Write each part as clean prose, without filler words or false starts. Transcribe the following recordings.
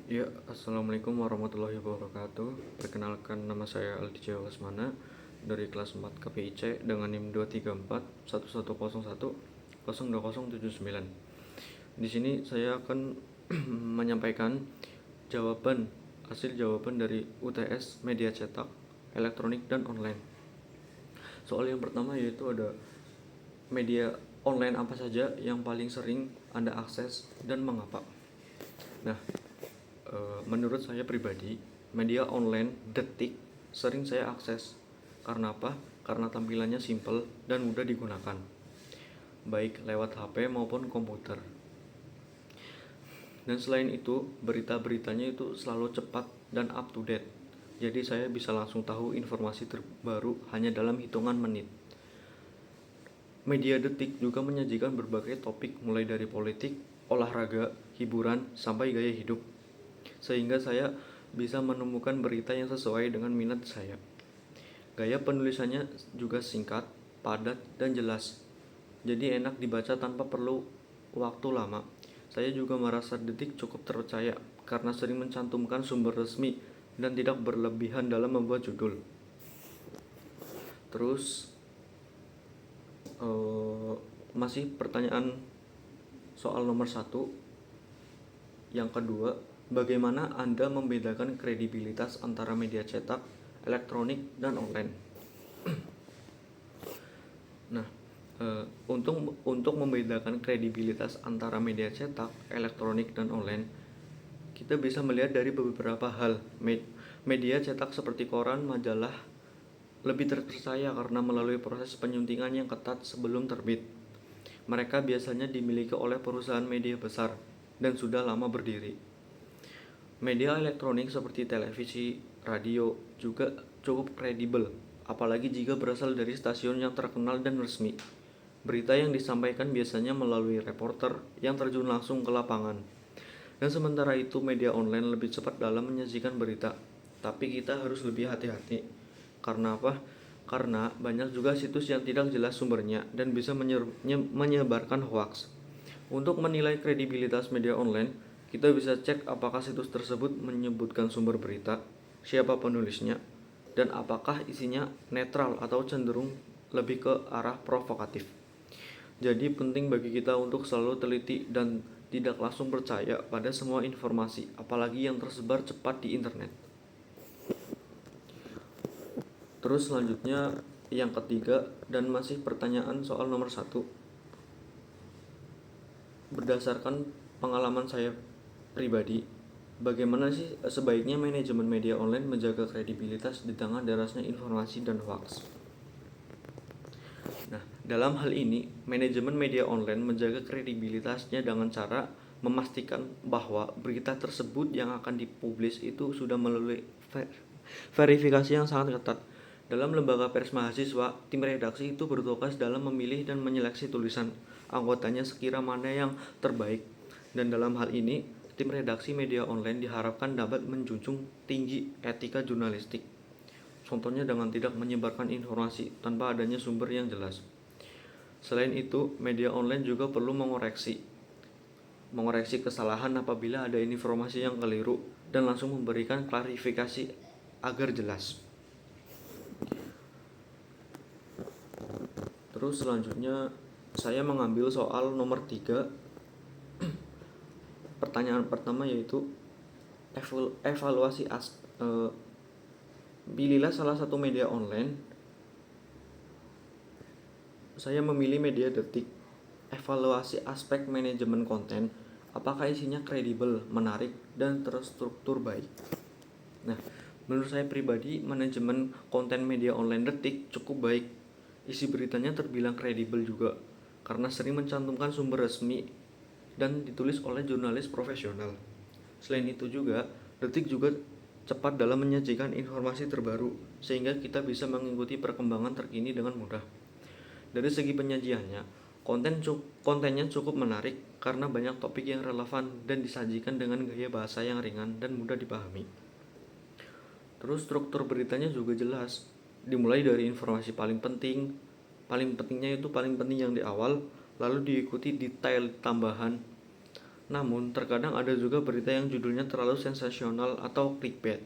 Ya, Assalamualaikum warahmatullahi wabarakatuh. Perkenalkan, nama saya Aldi Jawa Lesmana dari kelas 4 KPIC dengan NIM 234 1101 02079. Di sini saya akan menyampaikan jawaban hasil jawaban dari UTS media cetak, elektronik dan online. Soal yang pertama yaitu ada media online apa saja yang paling sering Anda akses dan mengapa. Nah, menurut saya pribadi, media online Detik sering saya akses. Karena apa? Karena tampilannya simple dan mudah digunakan, baik lewat HP maupun komputer. Dan selain itu, berita-beritanya itu selalu cepat dan up to date. Jadi saya bisa langsung tahu informasi terbaru hanya dalam hitungan menit. Media Detik juga menyajikan berbagai topik mulai dari politik, olahraga, hiburan, sampai gaya hidup. Sehingga saya bisa menemukan berita yang sesuai dengan minat saya. Gaya penulisannya juga singkat, padat, dan jelas. Jadi enak dibaca tanpa perlu waktu lama. Saya juga merasa Detik cukup terpercaya karena sering mencantumkan sumber resmi dan tidak berlebihan dalam membuat judul. Terus masih pertanyaan soal nomor 1. Yang kedua, bagaimana Anda membedakan kredibilitas antara media cetak, elektronik, dan online? Nah, untuk membedakan kredibilitas antara media cetak, elektronik, dan online, kita bisa melihat dari beberapa hal. Media cetak seperti koran, majalah lebih terpercaya karena melalui proses penyuntingan yang ketat sebelum terbit. Mereka biasanya dimiliki oleh perusahaan media besar dan sudah lama berdiri. Media elektronik seperti televisi, radio juga cukup kredibel, apalagi jika berasal dari stasiun yang terkenal dan resmi. Berita yang disampaikan biasanya melalui reporter yang terjun langsung ke lapangan. Dan sementara itu media online lebih cepat dalam menyajikan berita. Tapi kita harus lebih hati-hati. Karena apa? Karena banyak juga situs yang tidak jelas sumbernya dan bisa menyebarkan hoaks. Untuk menilai kredibilitas media online, kita bisa cek apakah situs tersebut menyebutkan sumber berita, siapa penulisnya, dan apakah isinya netral atau cenderung lebih ke arah provokatif. Jadi penting bagi kita untuk selalu teliti dan tidak langsung percaya pada semua informasi, apalagi yang tersebar cepat di internet. Terus selanjutnya yang ketiga dan masih pertanyaan soal nomor 1. Berdasarkan pengalaman saya pribadi, bagaimana sih sebaiknya manajemen media online menjaga kredibilitas di tengah derasnya informasi dan hoax? Nah, dalam hal ini, manajemen media online menjaga kredibilitasnya dengan cara memastikan bahwa berita tersebut yang akan dipublis itu sudah melalui verifikasi yang sangat ketat. Dalam lembaga pers mahasiswa, tim redaksi itu bertugas dalam memilih dan menyeleksi tulisan anggotanya sekira mana yang terbaik. Dan dalam hal ini, tim redaksi media online diharapkan dapat menjunjung tinggi etika jurnalistik. Contohnya dengan tidak menyebarkan informasi tanpa adanya sumber yang jelas. Selain itu, media online juga perlu mengoreksi kesalahan apabila ada informasi yang keliru dan langsung memberikan klarifikasi agar jelas. Terus selanjutnya saya mengambil soal nomor 3. Pertanyaan pertama yaitu evaluasi pilihlah salah satu media online. Saya memilih media Detik. Evaluasi aspek manajemen konten, apakah isinya kredibel, menarik, dan terstruktur baik. Nah, menurut saya pribadi, manajemen konten media online Detik cukup baik. Isi beritanya terbilang kredibel juga, karena sering mencantumkan sumber resmi dan ditulis oleh jurnalis profesional. Selain itu juga, Detik juga cepat dalam menyajikan informasi terbaru, sehingga kita bisa mengikuti perkembangan terkini dengan mudah. Dari segi penyajiannya, kontennya cukup menarik karena banyak topik yang relevan dan disajikan dengan gaya bahasa yang ringan dan mudah dipahami. Terus struktur beritanya juga jelas, dimulai dari informasi paling pentingnya itu paling penting yang di awal, lalu diikuti detail tambahan Namun, terkadang ada juga berita yang judulnya terlalu sensasional atau clickbait.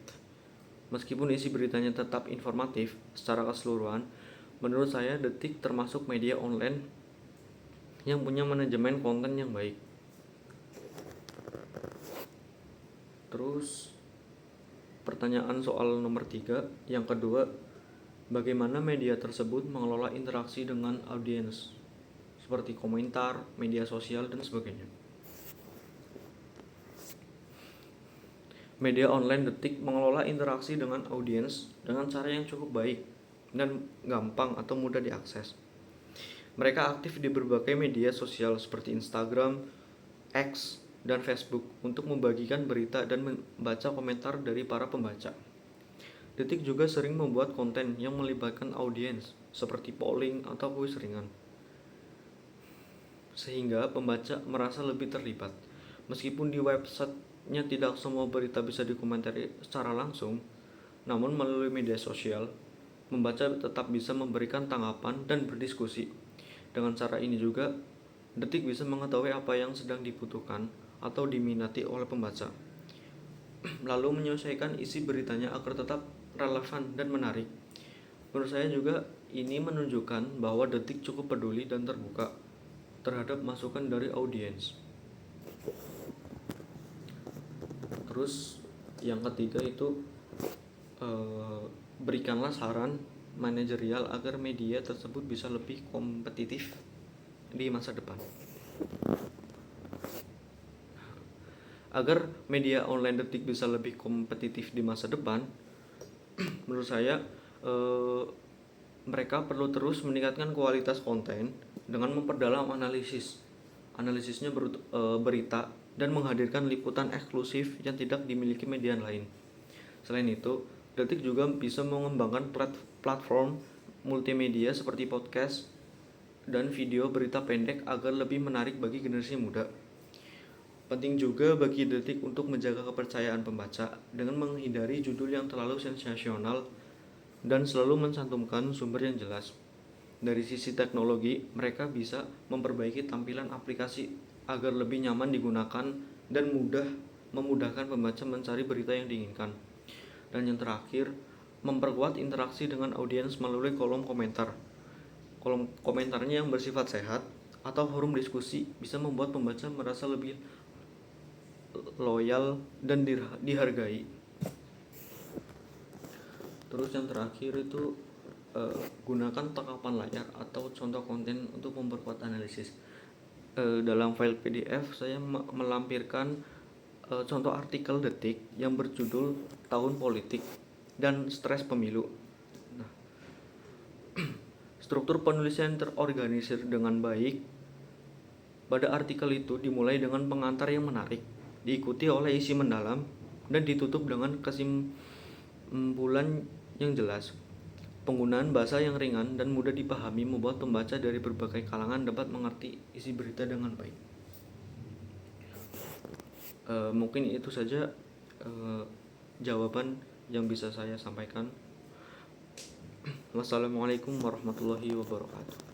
Meskipun isi beritanya tetap informatif secara keseluruhan, menurut saya Detik termasuk media online yang punya manajemen konten yang baik. Terus, pertanyaan soal nomor 3, yang kedua, bagaimana media tersebut mengelola interaksi dengan audiens, seperti komentar, media sosial, dan sebagainya. Media online Detik mengelola interaksi dengan audiens dengan cara yang cukup baik dan gampang atau mudah diakses. Mereka aktif di berbagai media sosial seperti Instagram, X, dan Facebook untuk membagikan berita dan membaca komentar dari para pembaca. Detik juga sering membuat konten yang melibatkan audiens seperti polling atau kuis ringan, sehingga pembaca merasa lebih terlibat. Meskipun di websitenya tidak semua berita bisa dikomentari secara langsung, namun melalui media sosial, membaca tetap bisa memberikan tanggapan dan berdiskusi. Dengan cara ini juga, Detik bisa mengetahui apa yang sedang dibutuhkan atau diminati oleh pembaca, lalu menyesuaikan isi beritanya agar tetap relevan dan menarik. Menurut saya juga ini menunjukkan bahwa Detik cukup peduli dan terbuka terhadap masukan dari audiens. Terus yang ketiga itu berikanlah saran manajerial agar media tersebut bisa lebih kompetitif di masa depan. Agar media online Detik bisa lebih kompetitif di masa depan, menurut saya mereka perlu terus meningkatkan kualitas konten dengan memperdalam analisisnya berita dan menghadirkan liputan eksklusif yang tidak dimiliki media lain. Selain itu, Detik juga bisa mengembangkan platform multimedia seperti podcast dan video berita pendek agar lebih menarik bagi generasi muda. Penting juga bagi Detik untuk menjaga kepercayaan pembaca dengan menghindari judul yang terlalu sensasional dan selalu mencantumkan sumber yang jelas. Dari sisi teknologi, mereka bisa memperbaiki tampilan aplikasi agar lebih nyaman digunakan dan memudahkan pembaca mencari berita yang diinginkan. Dan yang terakhir, memperkuat interaksi dengan audiens melalui kolom komentar. Kolom komentarnya yang bersifat sehat atau forum diskusi bisa membuat pembaca merasa lebih loyal dan dihargai. Terus yang terakhir itu gunakan tangkapan layar atau contoh konten untuk memperkuat analisis. Dalam file PDF saya melampirkan contoh artikel Detik yang berjudul Tahun Politik dan Stres Pemilu. Nah, struktur penulisan terorganisir dengan baik. Pada artikel itu dimulai dengan pengantar yang menarik, diikuti oleh isi mendalam, dan ditutup dengan kesimpulan yang jelas. Penggunaan bahasa yang ringan dan mudah dipahami membuat pembaca dari berbagai kalangan dapat mengerti isi berita dengan baik. Mungkin itu saja jawaban yang bisa saya sampaikan. Wassalamualaikum warahmatullahi wabarakatuh.